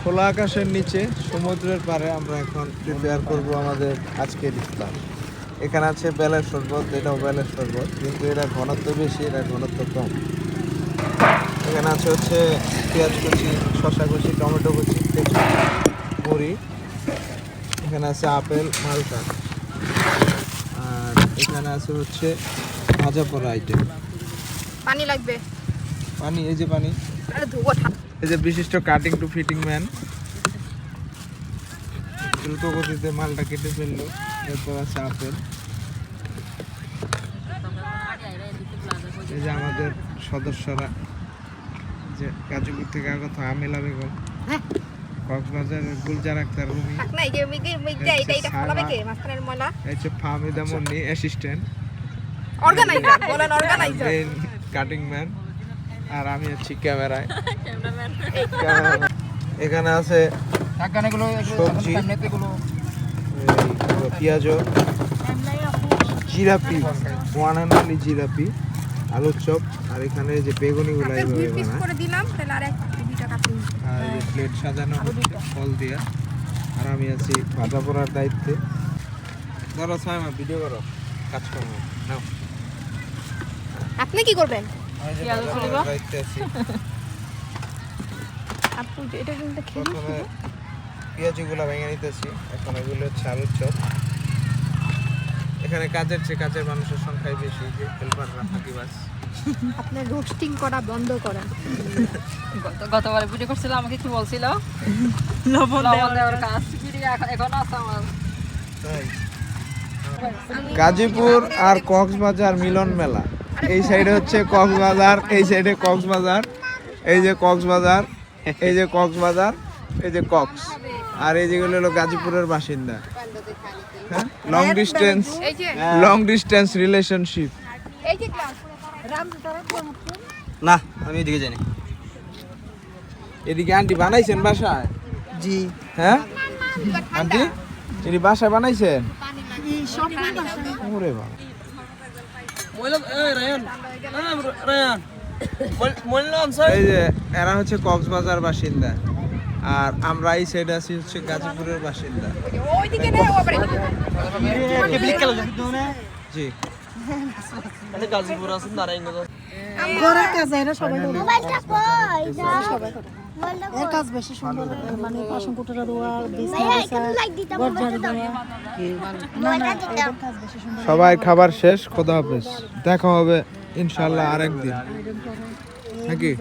খোলা আকাশের নিচে সমুদ্রের পাড়ে আমরা এখন প্রিপেয়ার করব আমাদের আজকের ইফতার। এখানে আছে বেলের শরবত, এটাও বেলের শরবত, কিন্তু এটা ঘনত্ব বেশি, এটা ঘনত্ব কম। এখানে আছে হচ্ছে পেঁয়াজ কুচি, শসা কুচি, টমেটো কুচি, তেঁতুল, মুড়ি। এখানে আছে আপেল, মালটা। আর এখানে আছে হচ্ছে ভাজা পোড়া আইটেম। পানি লাগবে, পানি, এই যে পানি। এই যে বিশিষ্ট কাটিং টু ফিটিং ম্যান দ্রুত গতিতে মালটা কেটে ফেললো। এরপর আছে আপেল। এই যে আমাদের সদস্যরা, যে গাজীপুর থেকে আগত আমেলা বেগম, কক্সবাজারের Gulzar Akter Rumi, Fahmida Munni assistant, cutting man, আর আমি হচ্ছি ক্যামেরায়। এখানে আছে সবজি, পেঁয়াজ, জিলাপি, ওয়ান অ্যান্ড অনলি জিলাপি, আলুর চপ, আর এখানে যে বেগুনিগুলো এইভাবে বানায়, আর এই প্লেট সাজানো হচ্ছে ফল দিয়া। আর আমি আছি ভাজা পোড়ার দায়িত্বে। ধরো ছয় মা ভিডিও করো, কাজ করবো নাও। আপনি কি করবেন? দায়িত্বে আছি। প্রথমে পেঁয়াজগুলো ভেঙে নিতেছি, এখন এগুলো হচ্ছে আলুর চপ। এখানে কাজের চেয়ে কাজের মানুষের সংখ্যাই বেশি, যে হেল্পাররা ফাঁকিবাজ। আপনি রোস্টিং করা বন্ধ করেন। গতবারে ভিডিও করছিল, আমাকে কি বলছিল? লবণ দেওয়ার কাজ এখন আছে আমার। গাজীপুর আর কক্সবাজার মিলন মেলা। এই সাইডে হচ্ছে কক্সবাজার, এই সাইডে কক্সবাজার, এই যে কক্সবাজার, এই যে কক্সবাজার, এই যে কক্স, আর এই যেগুলো হলো গাজীপুরের বাসিন্দা। হ্যাঁ, লং ডিস্টেন্স রিলেশনশিপ। না, আমি এদিকে জানি। এদিকে আন্টি বানাইছেন বাসায়? জি। হ্যাঁ আন্টি, এটি বাসায় বানাইছেন? ওরে বাবা। এই যে এরা হচ্ছে কক্সবাজার বাসিন্দা, আর আমরা এই সাইডে আছি হচ্ছে গাজীপুরের বাসিন্দা। জি, গাজীপুর আছে নারায়ণগঞ্জ। এর কাজ বেশি সুন্দর, মানে পাশন কুটারা দেওয়া, সবাই খাবার শেষ, খোদা হাফেজ, দেখা হবে ইনশাল্লাহ আরেকদিন নাকি।